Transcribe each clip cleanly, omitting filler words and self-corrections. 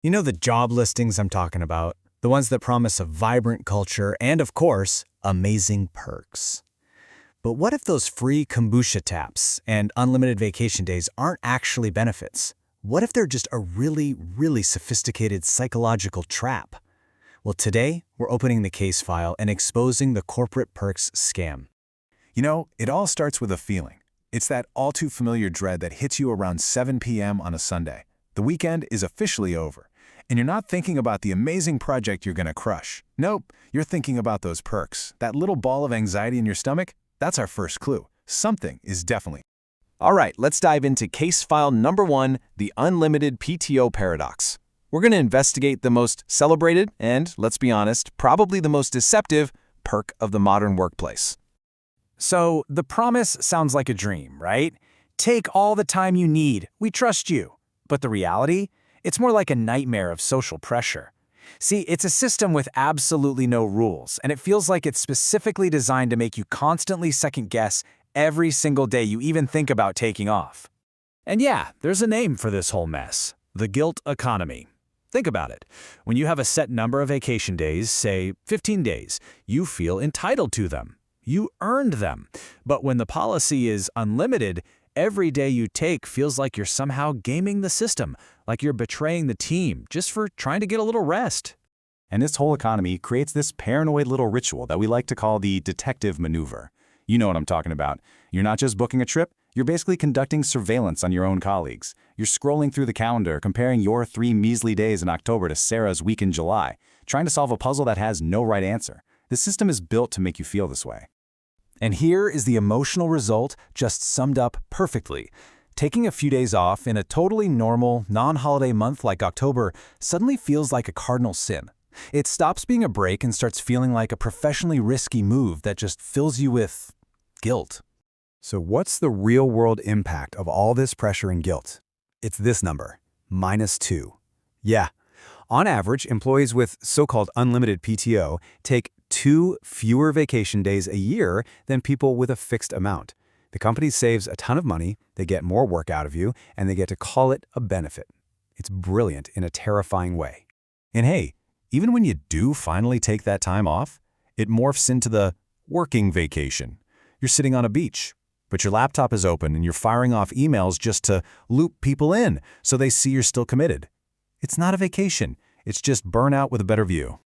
You know the job listings I'm talking about? The ones that promise a vibrant culture and, of course, amazing perks. But what if those free kombucha taps and unlimited vacation days aren't actually benefits? What if they're just a really, really sophisticated psychological trap? Well, today, we're opening the case file and exposing the corporate perks scam. You know, it all starts with a feeling. It's that all-too-familiar dread that hits you around 7 p.m. on a Sunday. The weekend is officially over, and you're not thinking about the amazing project you're going to crush. Nope, you're thinking about those perks. That little ball of anxiety in your stomach, that's our first clue. Something is definitely. All right, let's dive into case file number 1, the unlimited PTO paradox. We're going to investigate the most celebrated and, let's be honest, probably the most deceptive perk of the modern workplace. So, the promise sounds like a dream, right? Take all the time you need. We trust you. But the reality? It's more like a nightmare of social pressure. See, it's a system with absolutely no rules, and it feels like it's specifically designed to make you constantly second-guess every single day you even think about taking off. And yeah, there's a name for this whole mess: the guilt economy. Think about it. When you have a set number of vacation days, say 15 days, you feel entitled to them. You earned them. But when the policy is unlimited, every day you take feels like you're somehow gaming the system, like you're betraying the team just for trying to get a little rest. And this whole economy creates this paranoid little ritual that we like to call the detective maneuver. You know what I'm talking about. You're not just booking a trip, you're basically conducting surveillance on your own colleagues. You're scrolling through the calendar, comparing your 3 measly days in October to Sarah's week in July, trying to solve a puzzle that has no right answer. The system is built to make you feel this way. And here is the emotional result just summed up perfectly. Taking a few days off in a totally normal, non-holiday month like October suddenly feels like a cardinal sin. It stops being a break and starts feeling like a professionally risky move that just fills you with guilt. So what's the real-world impact of all this pressure and guilt? It's this number, -2. Yeah. On average, employees with so-called unlimited PTO take 2 fewer vacation days a year than people with a fixed amount. The company saves a ton of money, they get more work out of you, and they get to call it a benefit. It's brilliant in a terrifying way. And hey, even when you do finally take that time off, it morphs into the working vacation. You're sitting on a beach, but your laptop is open and you're firing off emails just to loop people in so they see you're still committed. It's not a vacation. It's just burnout with a better view.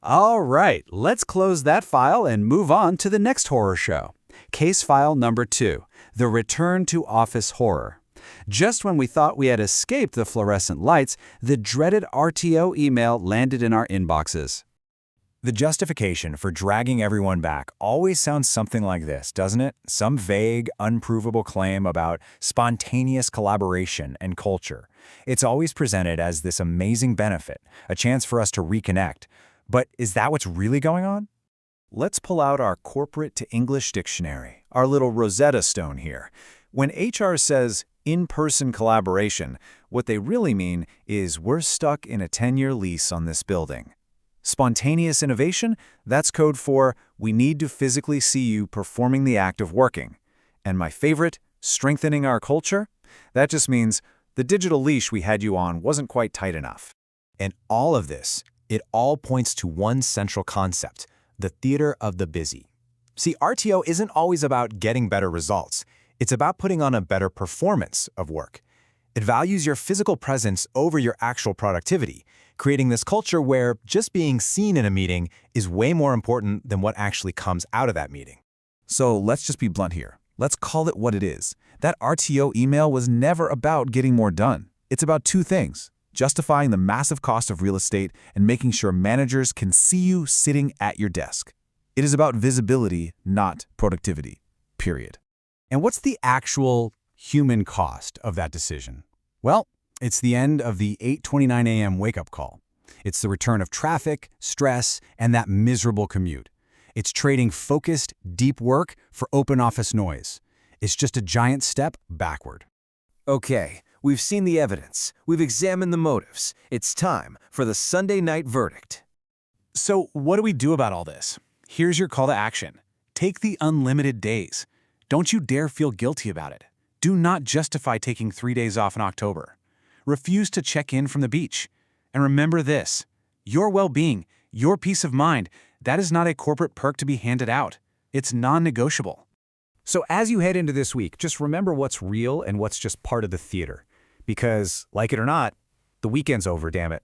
All right, let's close that file and move on to the next horror show. Case file number 2, the return to office horror. Just when we thought we had escaped the fluorescent lights, the dreaded RTO email landed in our inboxes. The justification for dragging everyone back always sounds something like this, doesn't it? Some vague, unprovable claim about spontaneous collaboration and culture. It's always presented as this amazing benefit, a chance for us to reconnect. But is that what's really going on? Let's pull out our corporate to English dictionary, our little Rosetta Stone here. When HR says in-person collaboration, what they really mean is we're stuck in a 10-year lease on this building. Spontaneous innovation, that's code for we need to physically see you performing the act of working. And my favorite, strengthening our culture, that just means the digital leash we had you on wasn't quite tight enough. And all of this, it all points to one central concept, the theater of the busy. See, RTO isn't always about getting better results. It's about putting on a better performance of work. It values your physical presence over your actual productivity, creating this culture where just being seen in a meeting is way more important than what actually comes out of that meeting. So let's just be blunt here. Let's call it what it is. That RTO email was never about getting more done. It's about 2 things: justifying the massive cost of real estate and making sure managers can see you sitting at your desk. It is about visibility, not productivity. Period. And what's the actual human cost of that decision? Well, it's the end of the 8:29 a.m. wake-up call. It's the return of traffic, stress, and that miserable commute. It's trading focused, deep work for open office noise. It's just a giant step backward. Okay, we've seen the evidence. We've examined the motives. It's time for the Sunday night verdict. So what do we do about all this? Here's your call to action. Take the unlimited days. Don't you dare feel guilty about it. Do not justify taking 3 days off in October. Refuse to check in from the beach. And remember this, your well-being, your peace of mind, that is not a corporate perk to be handed out. It's non-negotiable. So as you head into this week, just remember what's real and what's just part of the theater. Because, like it or not, the weekend's over, damn it.